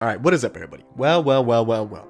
Alright, what is up everybody? Well.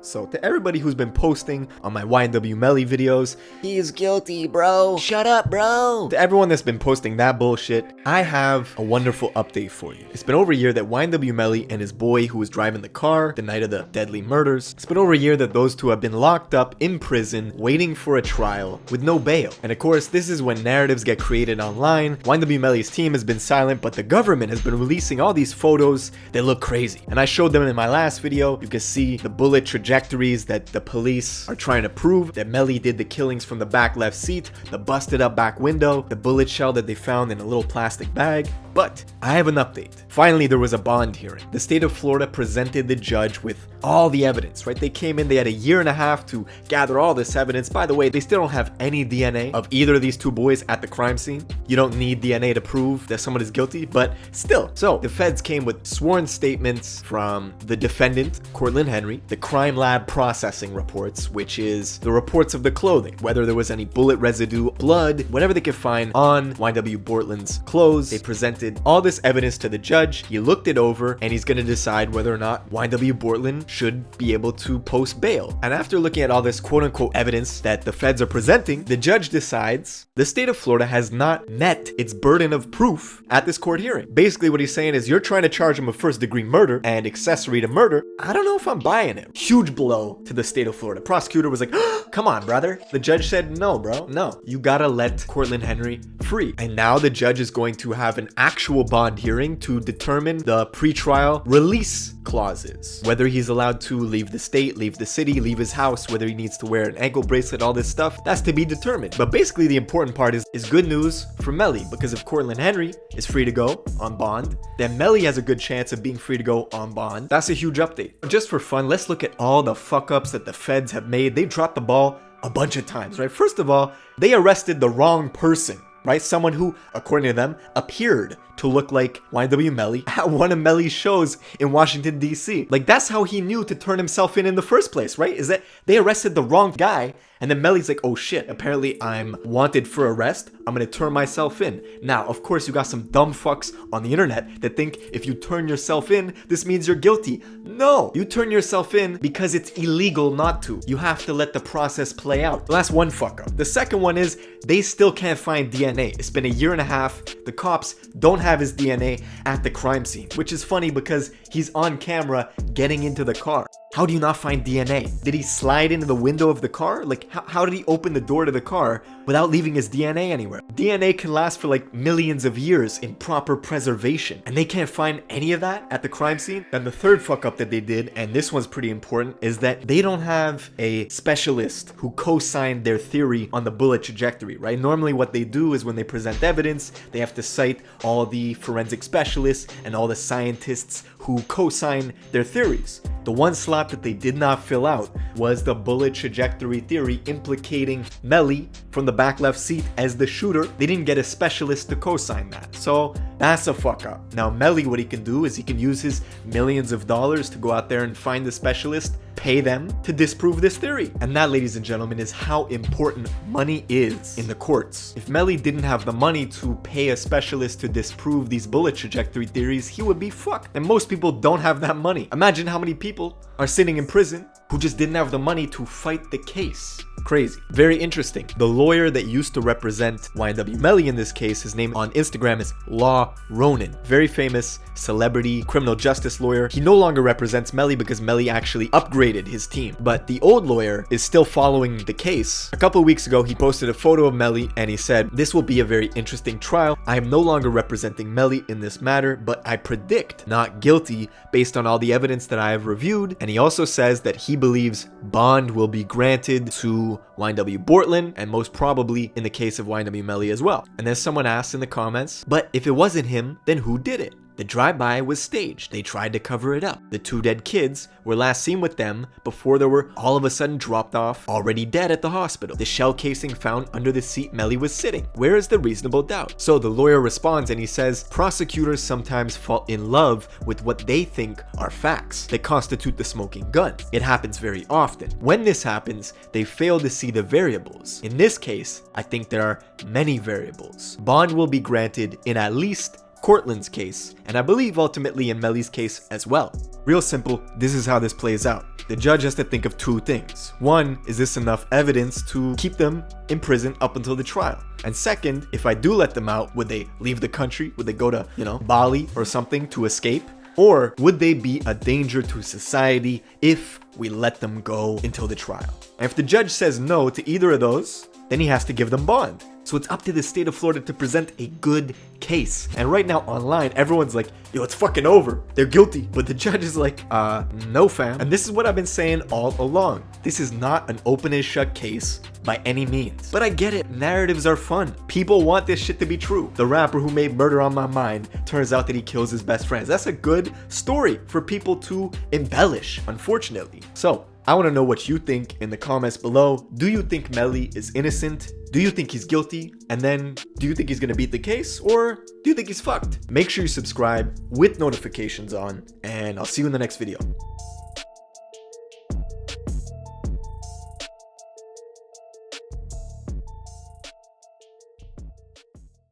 So to everybody who's been posting on my YNW Melly videos, He's guilty, bro. Shut up, bro. to everyone that's been posting that bullshit, I have a wonderful update for you. It's been over a year that YNW Melly and his boy who was driving the car the night of the deadly murders, it's been over a year that those two have been locked up in prison waiting for a trial with no bail. And of course, this is when narratives get created online. YNW Melly's team has been silent, but the government has been releasing all these photos that look crazy. And I showed them in my last video. You can see the bullet trajectories that the police are trying to prove that Melly did the killings from the back left seat, the busted up back window, the bullet shell that they found in a little plastic bag. But I have an update. Finally, there was a bond hearing. The state of Florida presented the judge with all the evidence, right? They came in, they had a year and a half to gather all this evidence. By the way, they still don't have any DNA of either of these two boys at the crime scene. You don't need DNA to prove that someone is guilty, but still. So the feds came with sworn statements from the defendant, Cortland Henry, the crime lab processing reports, which is the reports of the clothing, whether there was any bullet residue, blood, whatever they could find on YNW Bortland's clothes. They presented all this evidence to the judge. He looked it over and he's going to decide whether or not YNW Bortland should be able to post bail. And after looking at all this quote unquote evidence that the feds are presenting, the judge decides the state of Florida has not met its burden of proof at this court hearing. Basically what he's saying is, you're trying to charge him of first degree murder and accessory to murder. I don't know if I'm buying it. Huge blow to the state of Florida. Prosecutor was like, come on, brother. The judge said, no, bro, no. You gotta let Cortland Henry free. And now the judge is going to have an actual bond hearing to determine the pretrial release clauses. Whether he's allowed to leave the state, leave the city, leave his house, whether he needs to wear an ankle bracelet, all this stuff, that's to be determined. But basically the important part is good news for Melly, because if Cortland Henry is free to go on bond, then Melly has a good chance of being free to go on bond. That's a huge update. Just for fun, let's look at all the fuck ups that the feds have made. They dropped the ball a bunch of times, right? First of all, they arrested the wrong person, right? Someone who, according to them, appeared to look like YNW Melly at one of Melly's shows in Washington, D.C. Like, that's how he knew to turn himself in the first place, right? Is that they arrested the wrong guy, and then Melly's like, oh shit, apparently I'm wanted for arrest. I'm gonna turn myself in. Now, of course, you got some dumb fucks on the internet that think if you turn yourself in, this means you're guilty. No, you turn yourself in because it's illegal not to. You have to let the process play out. So that's one fuck up. The second one is they still can't find DNA. It's been a year and a half. The cops don't have his DNA at the crime scene, which is funny because he's on camera getting into the car. How do you not find DNA? Did he slide into the window of the car? Like, how did he open the door to the car without leaving his DNA anywhere? DNA can last for like millions of years in proper preservation, and they can't find any of that at the crime scene. And the third fuck up that they did, and this one's pretty important, is that they don't have a specialist who co-signed their theory on the bullet trajectory, right? Normally what they do is when they present evidence, they have to cite all the forensic specialists and all the scientists who co-sign their theories. The one slot that they did not fill out was the bullet trajectory theory implicating Melly from the back left seat as the shooter. They didn't get a specialist to co-sign that. So that's a fuck up. Now Melly, what he can do is he can use his millions of dollars to go out there and find the specialist, pay them to disprove this theory. And that, ladies and gentlemen, is how important money is in the courts. If Melly didn't have the money to pay a specialist to disprove these bullet trajectory theories, he would be fucked. And most people don't have that money. Imagine how many people are sitting in prison who just didn't have the money to fight the case. Crazy. Very interesting. The lawyer that used to represent YNW Melly in this case, his name on Instagram is Law Ronan. Very famous celebrity criminal justice lawyer. He no longer represents Melly because Melly actually upgraded his team. But the old lawyer is still following the case. A couple of weeks ago, he posted a photo of Melly and he said, "This will be a very interesting trial. I am no longer representing Melly in this matter, but I predict not guilty based on all the evidence that I have reviewed." And he also says that he believes bond will be granted to YNW Bortland, and most probably in the case of YNW Melly as well. And then someone asked in the comments, but if it wasn't him, then who did it? The drive-by was staged. They tried to cover it up. The two dead kids were last seen with them before they were all of a sudden dropped off, already dead at the hospital. The shell casing found under the seat Melly was sitting. Where is the reasonable doubt? So the lawyer responds and he says, prosecutors sometimes fall in love with what they think are facts that constitute the smoking gun. It happens very often. When this happens, they fail to see the variables. In this case, I think there are many variables. Bond will be granted in at least Cortland's case, and I believe ultimately in Melly's case as well. Real simple, this is how this plays out. The judge has to think of two things. One, is this enough evidence to keep them in prison up until the trial? And second, if I do let them out, would they leave the country? Would they go to, Bali or something to escape? Or would they be a danger to society if we let them go until the trial? And if the judge says no to either of those, then he has to give them bond. So it's up to the state of Florida to present a good case. And right now online, everyone's like, yo, it's fucking over. They're guilty. But the judge is like, no fam. And this is what I've been saying all along. This is not an open and shut case by any means. But I get it. Narratives are fun. People want this shit to be true. The rapper who made Murder on My Mind turns out that he kills his best friends. That's a good story for people to embellish, unfortunately. So I want to know what you think in the comments below. Do you think Melly is innocent? Do you think he's guilty? And then, do you think he's gonna beat the case? Or do you think he's fucked? Make sure you subscribe with notifications on, and I'll see you in the next video.